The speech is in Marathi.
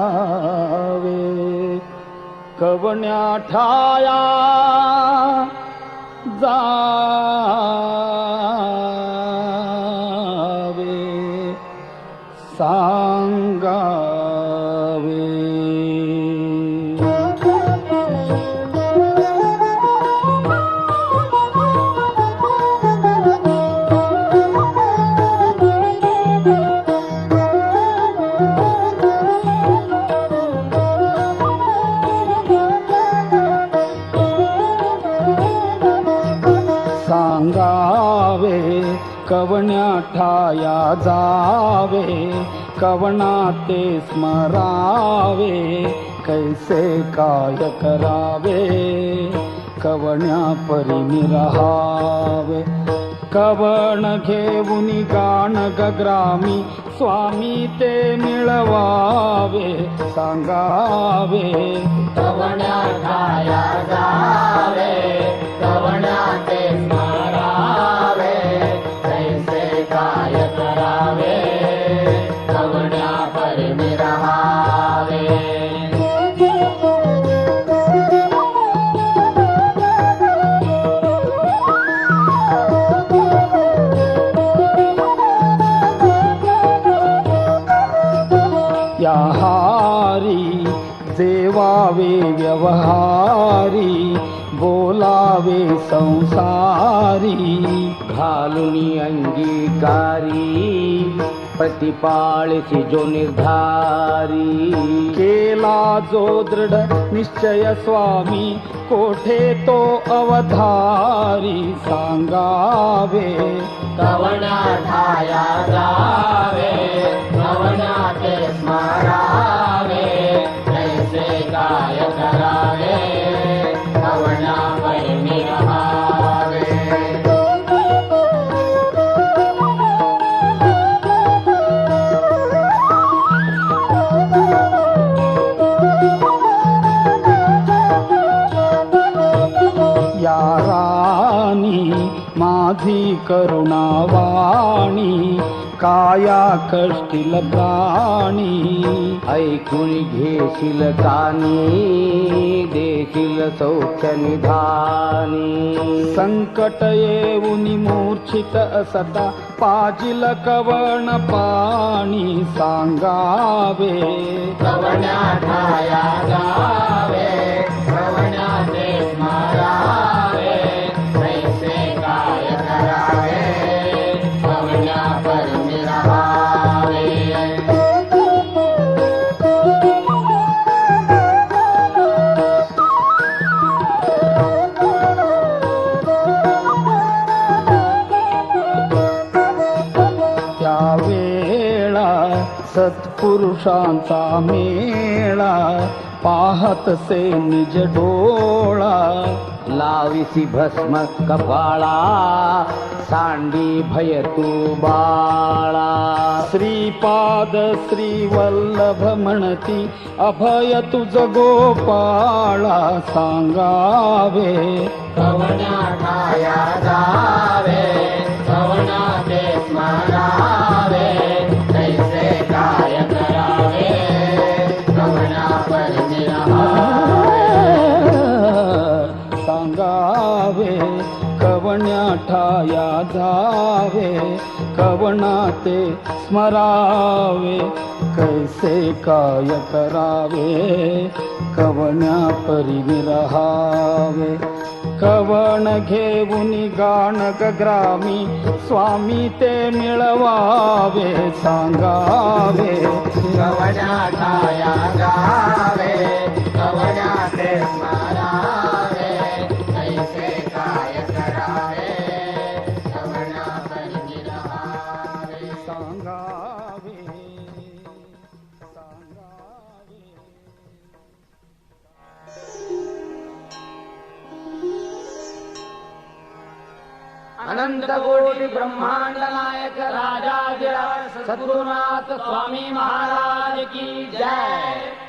सांगावे कवण्या ठाया जावे सांगावे सांगावे कवण्या ठाया जावे कवना ते स्मरावे कैसे काय करावे कवण्या परी रहावे कवण घेऊन गाण गग्रामी स्वामी ते मिळवावे सांगावे कवण्या ठाया जावे कवण्या ते स्मरावे कैसे काय करावे कवण्या परी रहावे या हारी जेवावे व्यवहारी बोलावे संसारी घालून अंगीकारी प्रतिपाळसी जो निर्धारी केला जो दृढ निश्चय स्वामी कोठे तो अवधारी सांगावे कवण्या ठाया जावे कवण्या ते स्मरावे कैसे काय करावे कवण्या परी रहावे या राणी माझी करुणावाणी काया कष्टील प्राणी ऐकून घेशील कानी देशील सौख्य निधानी संकट येऊन मूर्छित असता पाजिल कवण पाणी सांगावे कवण्या ठाया जावे कवण्या ते स्मरावे कैसे काय करावे कवण्या परी रहावे त्यावेळा सत्पुरुषांचा मेळा पाहत से निज डोळा लाविसी भस्म कपाळा सांडी भय तू बाळा श्रीपाद श्री वल्लभ म्हणती अभय तुझ गोपाळा सांगावे कवण्या ठाया जावे कवण्या ते स्मरावे कैसे काय करावे कवण्या परी रहावे सांगावे कवण्या ठाया जावे कवना ते स्मरावे कैसे काय करावे कवण्या परी रहावे कवण घेऊन गाण गग्रामी स्वामी ते मिळवावे सांगावे कवण्या ठाया जावे कवण्या ते स्मरावे कैसे काय करावे कवण्या परी रहावे सांगावे अनंत कोटी ब्रह्मांड नायक राजाधिराज सद्गुरुनाथ स्वामी महाराज की जय।